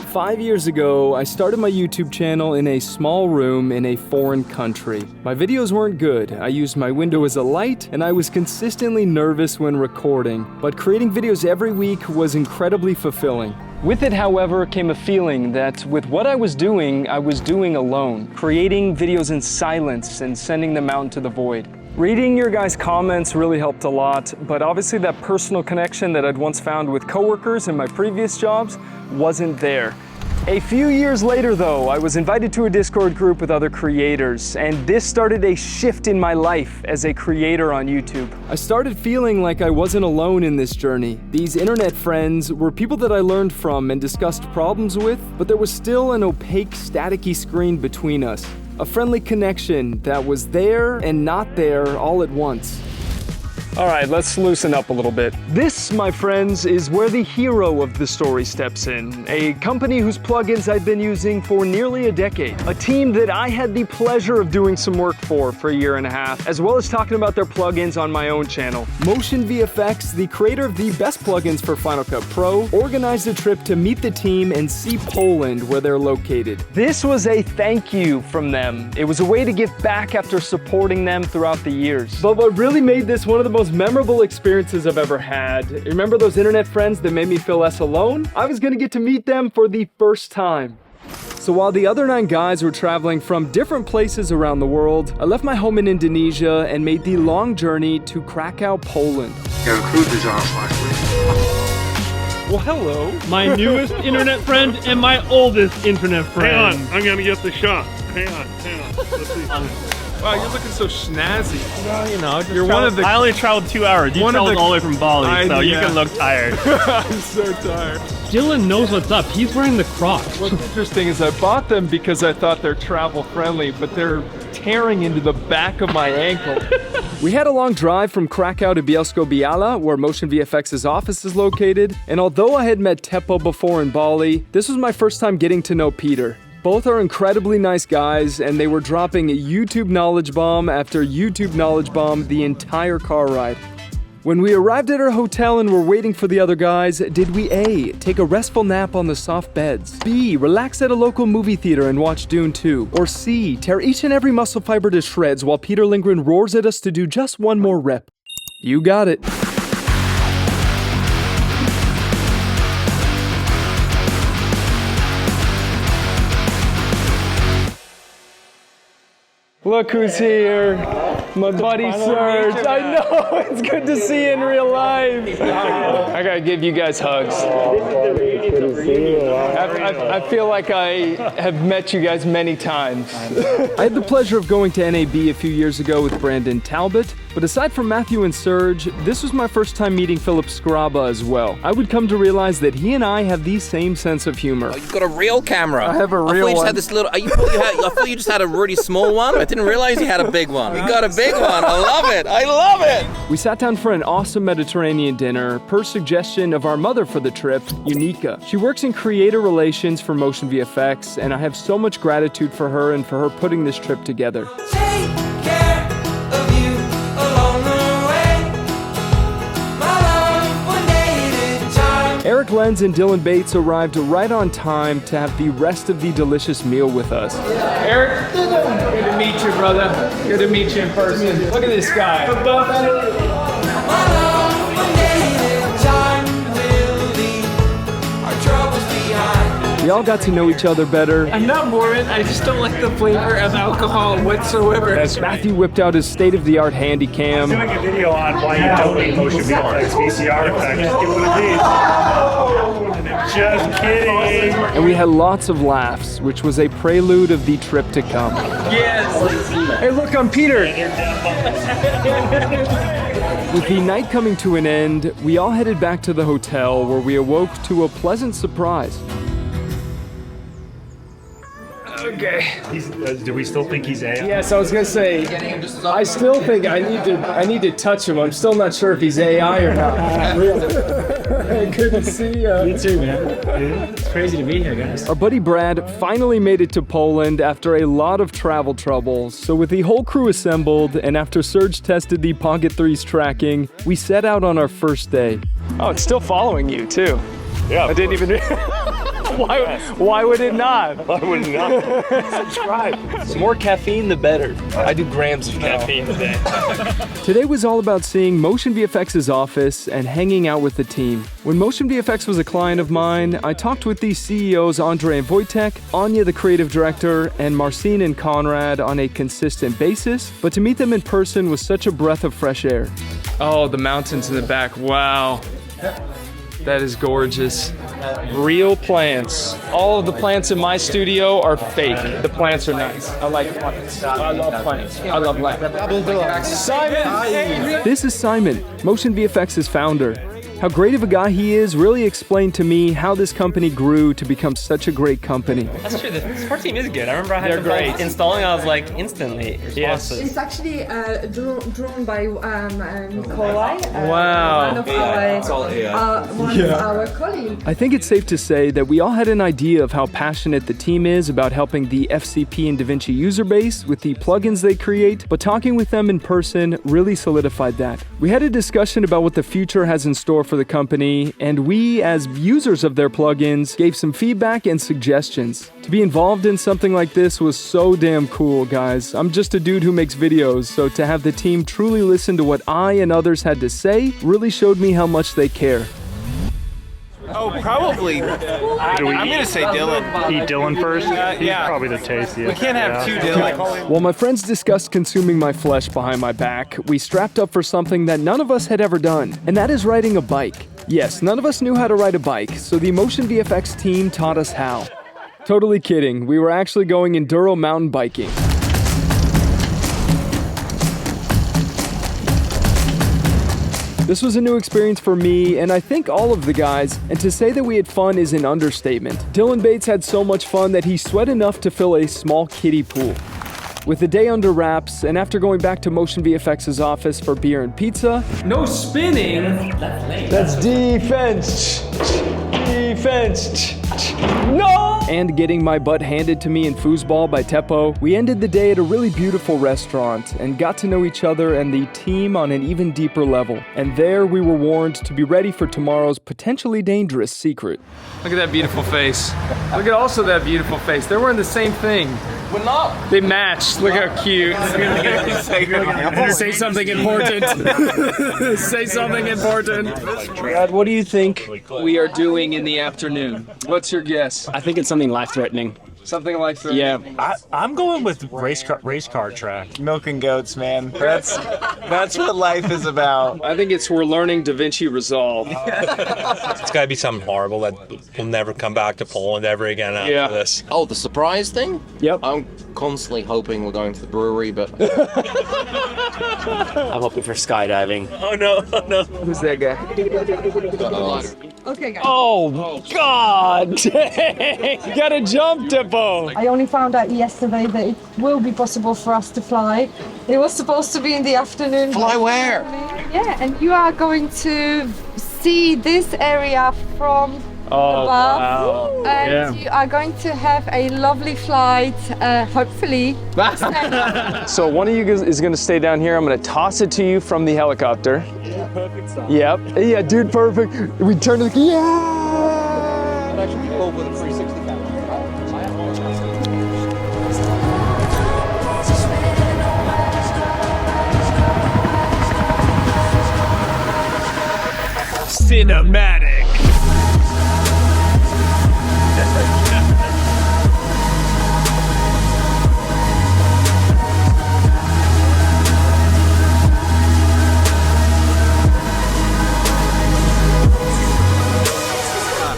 5 years ago, I started my YouTube channel in a small room in a foreign country. My videos weren't good. I used my window as a light, and I was consistently nervous when recording. But creating videos every week was incredibly fulfilling. With it, however, came a feeling that with what I was doing alone. Creating videos in silence and sending them out into the void. Reading your guys' comments really helped a lot, but obviously that personal connection that I'd once found with coworkers in my previous jobs wasn't there. A few years later though, I was invited to a Discord group with other creators, and this started a shift in my life as a creator on YouTube. I started feeling like I wasn't alone in this journey. These internet friends were people that I learned from and discussed problems with, but there was still an opaque, staticky screen between us. A friendly connection that was there and not there all at once. All right, let's loosen up a little bit. This, my friends, is where the hero of the story steps in. A company whose plugins I've been using for nearly a decade. A team that I had the pleasure of doing some work for a year and a half, as well as talking about their plugins on my own channel. MotionVFX, the creator of the best plugins for Final Cut Pro, organized a trip to meet the team and see Poland, where they're located. This was a thank you from them. It was a way to give back after supporting them throughout the years. But what really made this one of the most memorable experiences I've ever had. Remember those internet friends that made me feel less alone? I was gonna get to meet them for the first time. So while the other 9 guys were traveling from different places around the world, I left my home in Indonesia and made the long journey to Krakow, Poland. Well, hello. My newest internet friend and my oldest internet friend. Hang on, I'm gonna get the shot. Hang on. Let's see. Wow, you're looking so snazzy. Well, you know, you're one of the. I only traveled 2 hours. You traveled all the way from Bali, so you can look tired. I'm so tired. Dylan knows what's up. He's wearing the Crocs. What's interesting is I bought them because I thought they're travel friendly, but they're tearing into the back of my ankle. We had a long drive from Krakow to Bielsko-Biała, where MotionVFX's office is located, and although I had met Teppo before in Bali, this was my first time getting to know Peter. Both are incredibly nice guys, and they were dropping YouTube knowledge bomb after YouTube knowledge bomb the entire car ride. When we arrived at our hotel and were waiting for the other guys, did we A, take a restful nap on the soft beds, B, relax at a local movie theater and watch Dune 2, or C, tear each and every muscle fiber to shreds while Peter Lindgren roars at us to do just one more rep? You got it. Look who's here. My buddy Serge. I know, it's good to see you in real life. I gotta give you guys hugs. I feel like I have met you guys many times. I had the pleasure of going to NAB a few years ago with Brandon Talbot, but aside from Matthew and Serge, this was my first time meeting Philip Skraba as well. I would come to realize that he and I have the same sense of humor. Oh, you've got a real camera. I have a real one. I thought you just had this little, I thought you just had a really small one. I didn't realize you had a big one. You got a big one. I love it. I love it. We sat down for an awesome Mediterranean dinner per suggestion of our mother for the trip, Unica. She works in creator relations for MotionVFX, and I have so much gratitude for her and for her putting this trip together. Take care of you along the way. My love, one day at a time. Eric Lenz and Dylan Bates arrived right on time to have the rest of the delicious meal with us. Eric, good to meet you, brother. Good to meet you in person. Look at this guy. My love, one day at a time. We'll leave our troubles behind. We all got to know each other better. I'm not morbid, I just don't like the flavor of alcohol whatsoever. As Matthew whipped out his state-of-the-art handy cam. Doing a video on why you don't need MotionVFX VCR effects. Just get one of these. Just kidding. And we had lots of laughs, which was a prelude of the trip to come. Yes. Hey, look, I'm Peter. With the night coming to an end, we all headed back to the hotel where we awoke to a pleasant surprise. Okay. Do we still think he's AI? Yes, I was gonna say. I still think I need to touch him. I'm still not sure if he's AI or not. Good to see you. You too, man. It's crazy to be here, guys. Our buddy Brad finally made it to Poland after a lot of travel troubles. So with the whole crew assembled, and after Serge tested the Pocket 3's tracking, we set out on our first day. Oh, it's still following you too. Yeah. I didn't even. Why would it not? Why would not? Subscribe. The more caffeine, the better. I do grams of caffeine a day. Today was all about seeing MotionVFX's office and hanging out with the team. When MotionVFX was a client of mine, I talked with these CEOs Andre and Wojtek, Anya the creative director, and Marcin and Conrad on a consistent basis, but to meet them in person was such a breath of fresh air. Oh, the mountains in the back, wow. That is gorgeous. Real plants. All of the plants in my studio are fake. The plants are nice. I like plants. I love plants. I love life. Simon! This is Simon, MotionVFX's founder. How great of a guy he is really explained to me how this company grew to become such a great company. That's true, the support team is good. I remember I had to installing, I was like instantly responsive. It's actually drawn by Nikolai. Wow. One of our colleagues. I think it's safe to say that we all had an idea of how passionate the team is about helping the FCP and DaVinci user base with the plugins they create, but talking with them in person really solidified that. We had a discussion about what the future has in store for the company, and we, as users of their plugins, gave some feedback and suggestions. To be involved in something like this was so damn cool, guys. I'm just a dude who makes videos, so to have the team truly listen to what I and others had to say really showed me how much they care. Oh, probably. I'm gonna say Dylan. Eat Dylan first? He's yeah. probably the tastiest. We can't have two Dylans. While my friends discussed consuming my flesh behind my back, we strapped up for something that none of us had ever done, and that is riding a bike. Yes, none of us knew how to ride a bike, so the MotionVFX team taught us how. Totally kidding, we were actually going enduro mountain biking. This was a new experience for me, and I think all of the guys, and to say that we had fun is an understatement. Dylan Bates had so much fun that he sweat enough to fill a small kiddie pool. With the day under wraps, and after going back to MotionVFX's office for beer and pizza... No spinning! That's defense! Defense! No! And getting my butt handed to me in foosball by Teppo, we ended the day at a really beautiful restaurant and got to know each other and the team on an even deeper level. And there we were warned to be ready for tomorrow's potentially dangerous secret. Look at that beautiful face. Look at also that beautiful face. They're wearing the same thing. We're not. They match. Look how cute. Say something important. Say something important. Brad, what do you think we are doing in the afternoon? What's your guess? I think it's something life-threatening. Something like that? Yeah. I'm going with race car track. Milking goats, man. That's what life is about. I think we're learning DaVinci Resolve. It's got to be something horrible that we'll never come back to Poland ever again after this. Oh, the surprise thing? Yep. I'm constantly hoping we're going to the brewery, but... I'm hoping for skydiving. Oh no, oh no. Who's that guy? Okay, guys. Oh, God! You gotta jump, Teppo! I only found out yesterday that it will be possible for us to fly. It was supposed to be in the afternoon. Fly where? Yeah, and you are going to see this area from above. Wow. And you are going to have a lovely flight, hopefully. So one of you is gonna stay down here. I'm gonna toss it to you from the helicopter. Perfect size. Yep. Yeah, dude, perfect. We turn to the... Yeah! Cinematic.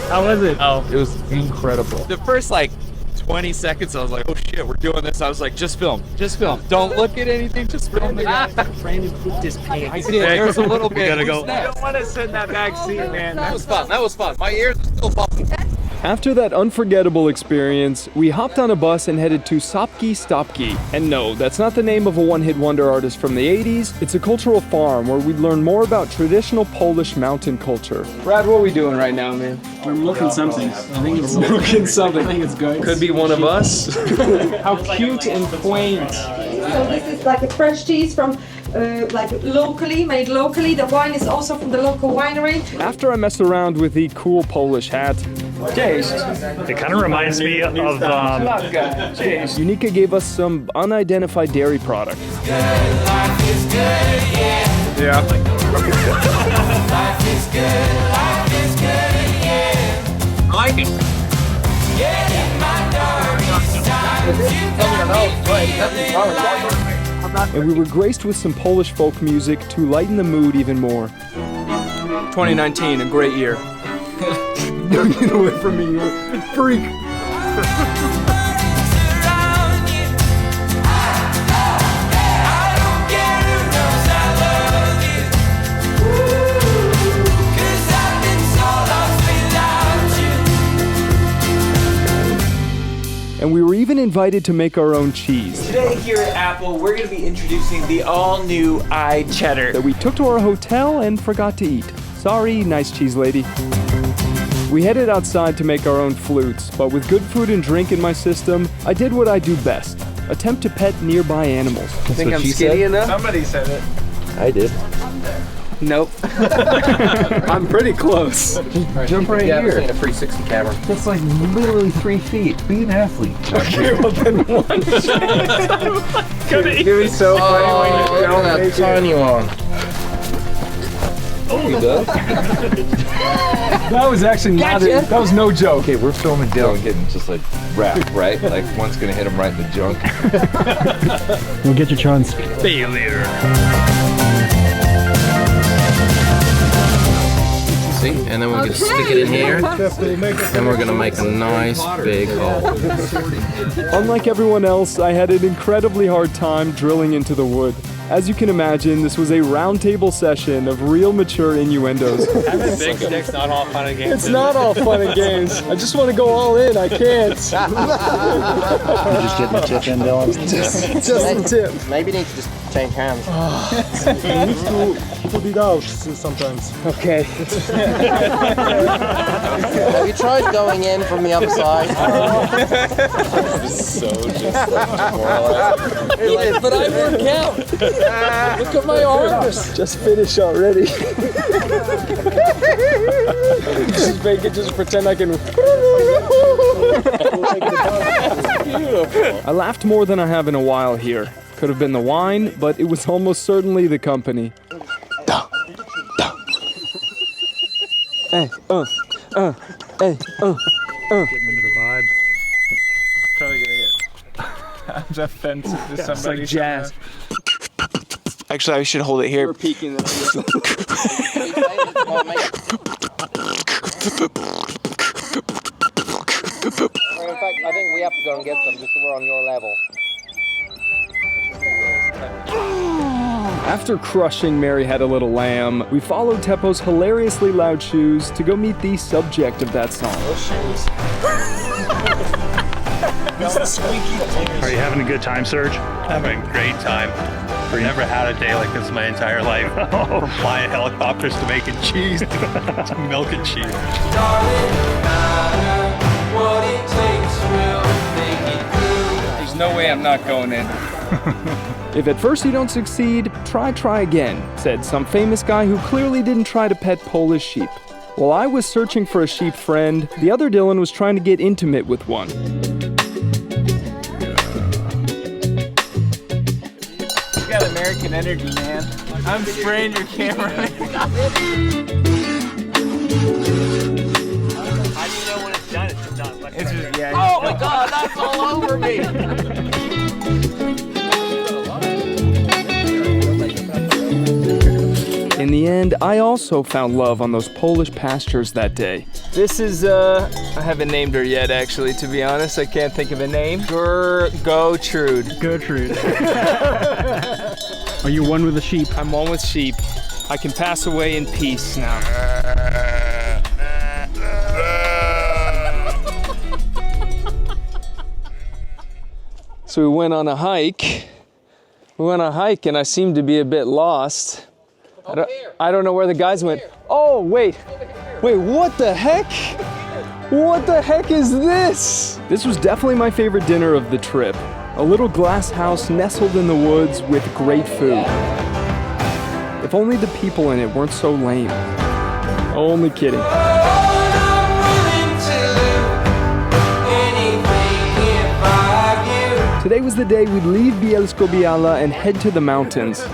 How was it? Oh, It was incredible. The first like 20 seconds, I was like, oh shit, we're doing this. I was like, just film. Just film. Don't look at anything, just film. There's a little bit. gotta go. I don't want to sit in that back seat, man. That was fun. That was fun. My ears are still popping. After that unforgettable experience, we hopped on a bus and headed to Sapki Stopki. And no, that's not the name of a one-hit wonder artist from the 80s. It's a cultural farm where we'd learn more about traditional Polish mountain culture. Brad, what are we doing right now, man? We're looking something. I think it's Looking something. I think it's good. Could be one of us. How cute and quaint. So this is like a fresh cheese from like made locally. The wine is also from the local winery. After I messed around with the cool Polish hat, Cześć. It kind of reminds me of Cześć. Unica gave us some unidentified dairy product. Life is good, yeah. Yeah. Life is good, life is good, yeah. I like it. Yeah, in my darkest times, you got me feeling like And we were graced with some Polish folk music to lighten the mood even more. 2019, a great year. Get away from me, you freak. around you. I don't care who knows I love you. 'Cause I've been so lost without you. And we were even invited to make our own cheese Today here at Apple, we're going to be introducing the all-new iCheddar. that we took to our hotel and forgot to eat. Sorry, nice cheese lady. We headed outside to make our own flutes, but with good food and drink in my system, I did what I do best, attempt to pet nearby animals. Think I'm skinny enough? Somebody said it. I did. Nope. I'm pretty close. Jump right here. a 360 camera. That's like literally 3 feet. Be an athlete. Okay, well then one. Give me so funny when you don't make it. tiny one. Oh, you done? That was actually not it. That was no joke. Okay, we're filming Dylan getting just like wrapped, right? Like one's gonna hit him right in the junk. We'll get your chance. Failure. See, and then we're gonna stick it in here, and we're gonna make a nice big hole. Unlike everyone else, I had an incredibly hard time drilling into the wood. As you can imagine, this was a roundtable session of real mature innuendos. Having big sticks not all fun and games. It's not all fun and games. I just want to go all in. I can't. Just getting the tip in, Dylan. Just the tip. Maybe you need to just change hands. You need to put it out sometimes. Okay. Have you tried going in from the other side? But I work out. Look at my arms. Just finish already. just pretend I can. I laughed more than I have in a while here. Could have been the wine, but it was almost certainly the company. Hey, hey, getting into the vibe. Probably gonna get offensive to somebody. like jazz. Actually, I should hold it here. We're peeking this. In fact, I think we have to go and get them just so we're on your level. After crushing Mary Had a Little Lamb, we followed Teppo's hilariously loud shoes to go meet the subject of that song. Are you having a good time, Serge? Having a great time. I've never had a day like this in my entire life. From flying helicopters to making cheese to milking cheese. What it takes will make it through. There's no way I'm not going in. If at first you don't succeed, try again, said some famous guy who clearly didn't try to pet Polish sheep. While I was searching for a sheep friend, the other Dylan was trying to get intimate with one. You got American energy, man. I'm spraying your camera. How do you know when it's done? It's just not much. Oh my God, that's all over me. In the end, I also found love on those Polish pastures that day. This is, I haven't named her yet, actually, to be honest. I can't think of a name. Gertrude. Gertrude. Are you one with the sheep? I'm one with sheep. I can pass away in peace now. So we went on a hike. And I seemed to be a bit lost. I don't know where the guys went. Oh, wait, what the heck? What the heck is this? This was definitely my favorite dinner of the trip. A little glass house nestled in the woods with great food. If only the people in it weren't so lame. Only kidding. Oh, I'm willing to Today was the day we'd leave Bielsko-Biała and head to the mountains.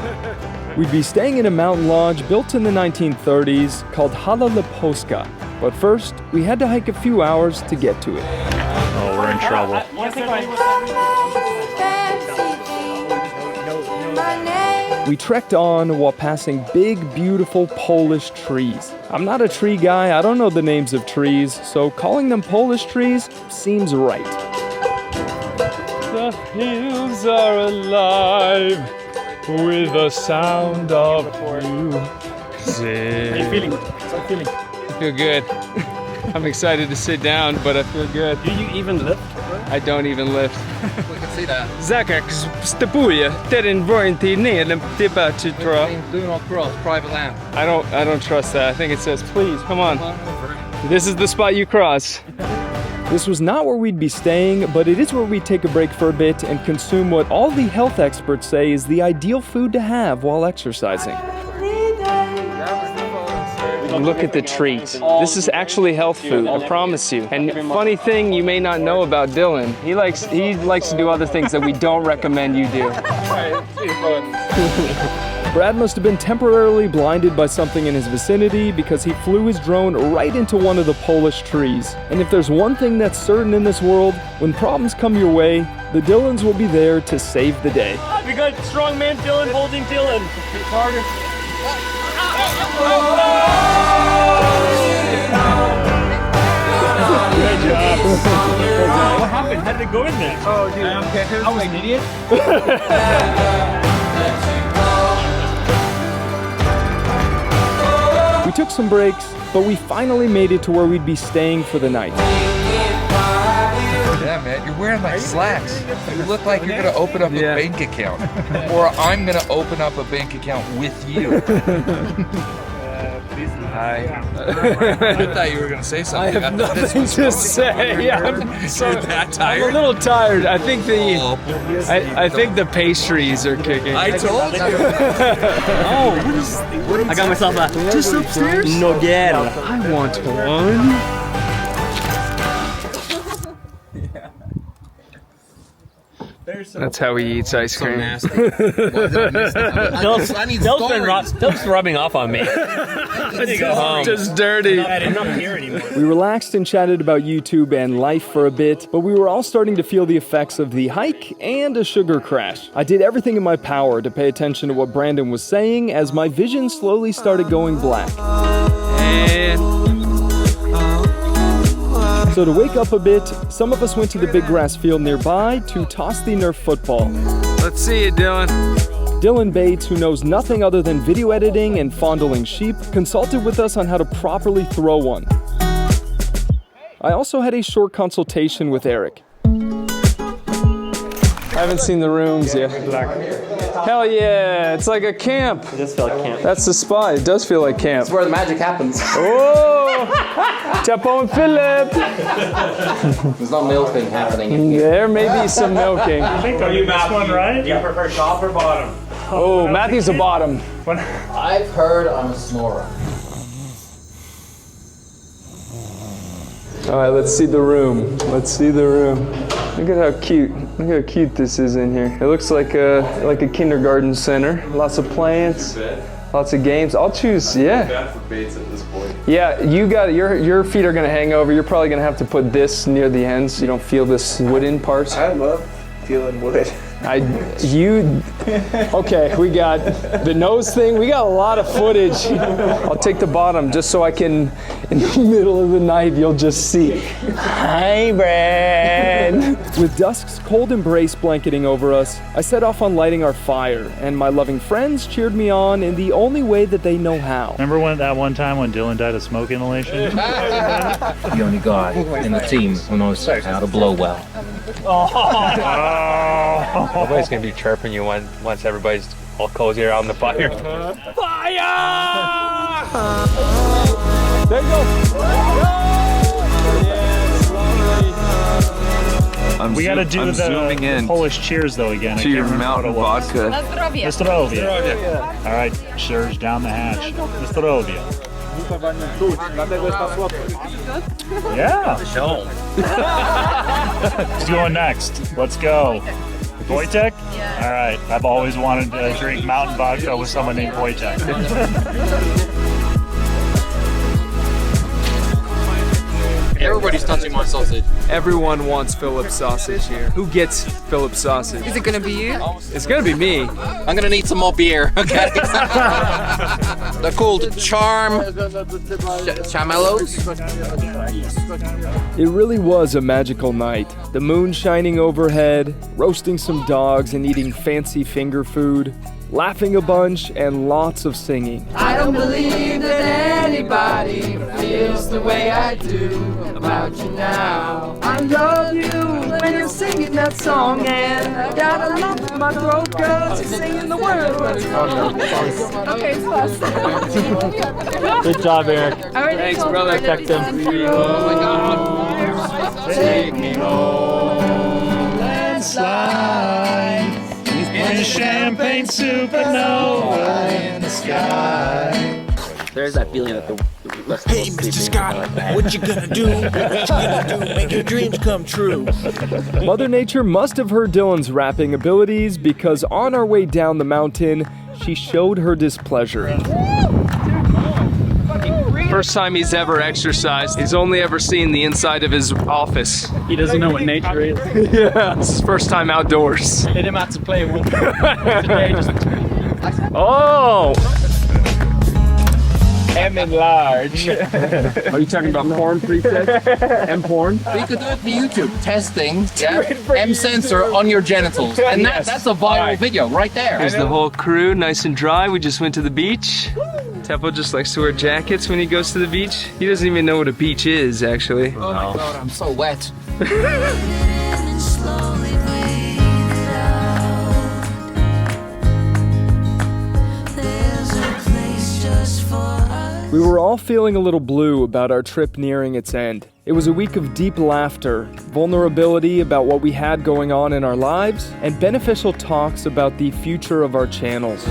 We'd be staying in a mountain lodge built in the 1930s called Hala Leposka. But first, we had to hike a few hours to get to it. Oh, we're in trouble. We trekked on while passing big, beautiful Polish trees. I'm not a tree guy, I don't know the names of trees, so calling them Polish trees seems right. The hills are alive with the sound of you. How are you feeling? How are you feeling? I feel good. I'm excited to sit down, but I feel good. Do you even lift? I don't even lift. We can see that. Zakak stepuje teren warranty nelem debaczytra. Do not cross private land. I don't trust that. I think it says, please, come on. This is the spot you cross. This was not where we'd be staying, but it is where we'd take a break for a bit and consume what all the health experts say is the ideal food to have while exercising. Look at the treat. This is actually health food, I promise you. And funny thing you may not know about Dylan, he likes to do other things that we don't recommend you do. Brad must have been temporarily blinded by something in his vicinity because he flew his drone right into one of the Polish trees. And if there's one thing that's certain in this world, when problems come your way, the Dylans will be there to save the day. We got strongman Dylan holding Dylan. It's harder. Good job. What happened? How did it go in there? Oh, dude, I was an idiot. We took some breaks, but we finally made it to where we'd be staying for the night. Yeah, man, you're wearing like slacks. You look like you're gonna open up a bank account. Or I'm gonna open up a bank account with you. Hi. I thought you were gonna say something. I have nothing to say. I'm that tired? I'm a little tired. I think the pastries are kicking. I told you. I got myself a just upstairs. No get. I want one. That's how he eats ice cream. Phil's rubbing off on me. Just dirty. I didn't appear anymore. We relaxed and chatted about YouTube and life for a bit, but we were all starting to feel the effects of the hike and a sugar crash. I did everything in my power to pay attention to what Brandon was saying as my vision slowly started going black. So to wake up a bit, some of us went to the big grass field nearby to toss the Nerf football. Let's see it, Dylan. Dylan Bates, who knows nothing other than video editing and fondling sheep, consulted with us on how to properly throw one. I also had a short consultation with Eric. I haven't seen the rooms yet. Hell yeah, it's like a camp. It does feel like camp. That's the spot. It does feel like camp. It's where the magic happens. Oh! Chapo and Philip! There's no milking happening. There may be some milking. I think are you this one, right? Do you prefer top or bottom? Oh, Matthew's a bottom. I've heard I'm a snorer. All right, let's see the room. Let's see the room. Look at how cute. Look how cute this is in here. It looks like a kindergarten center. Lots of plants, lots of games. I'll choose, Bad for Bates at this point. Yeah, you got it. Your feet are gonna hang over. You're probably gonna have to put this near the end so you don't feel this wooden part. I love feeling wood. Okay, we got the nose thing. We got a lot of footage. I'll take the bottom just so I can, in the middle of the night, you'll just see. Hi, Brad. With dusk's cold embrace blanketing over us, I set off on lighting our fire, and my loving friends cheered me on in the only way that they know how. Remember that one time when Dylan died of smoke inhalation? The only guy in the team who knows how to blow well. Nobody's gonna be chirping you once everybody's all cozy around the fire. Fire! There you go. We gotta do the Polish cheers though again. To your mountain vodka. Zdrowie. All right, surge down the hatch. Zdrowie. Yeah. Who's going next? Let's go. Wojtek? Yeah. All right. I've always wanted to drink mountain vodka with someone named Wojtek. Everybody's touching my sausage. Everyone wants Philip's sausage here. Who gets Philip's sausage? Is it gonna be you? It's gonna be me. I'm gonna need some more beer, okay? They're called chamallows. It really was a magical night. The moon shining overhead, roasting some dogs and eating fancy finger food, laughing a bunch, and lots of singing. I don't believe that anybody feels the way I do about you now. I love you when you're singing that song, and I got a lump in my throat, cause you're singing the words. Okay, close. Good job, Eric. Thanks, brother. Effective. Oh my God. Take me home. Landslide. In champagne supernova in the sky. There's that feeling that the rest of Hey, Mr. Scott, what you gonna do? What you gonna do? Make your dreams come true. Mother Nature must have heard Dylan's rapping abilities because on our way down the mountain, she showed her displeasure. First time he's ever exercised. He's only ever seen the inside of his office. He doesn't know what nature is. Yeah, this is his first time outdoors. Hit him out to play one today. Oh! M enlarge. Are you talking about porn presets? M porn? You could do it for YouTube. Testing, M sensor on your genitals. And that's a viral video right there. Here's the whole crew, nice and dry. We just went to the beach. Teppo just likes to wear jackets when he goes to the beach. He doesn't even know what a beach is, actually. Oh my God, I'm so wet. We were all feeling a little blue about our trip nearing its end. It was a week of deep laughter, vulnerability about what we had going on in our lives, and beneficial talks about the future of our channels.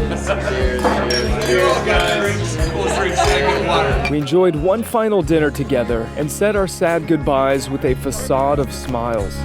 We enjoyed one final dinner together and said our sad goodbyes with a facade of smiles.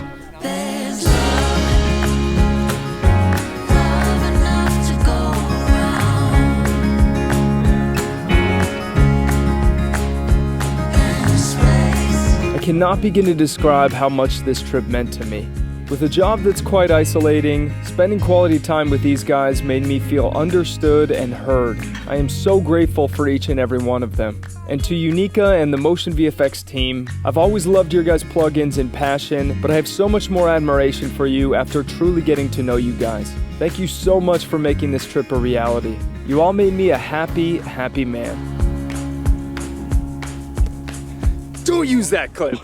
I cannot begin to describe how much this trip meant to me. With a job that's quite isolating, spending quality time with these guys made me feel understood and heard. I am so grateful for each and every one of them. And to Unica and the MotionVFX team, I've always loved your guys' plugins and passion, but I have so much more admiration for you after truly getting to know you guys. Thank you so much for making this trip a reality. You all made me a happy, happy man. Don't use that clip.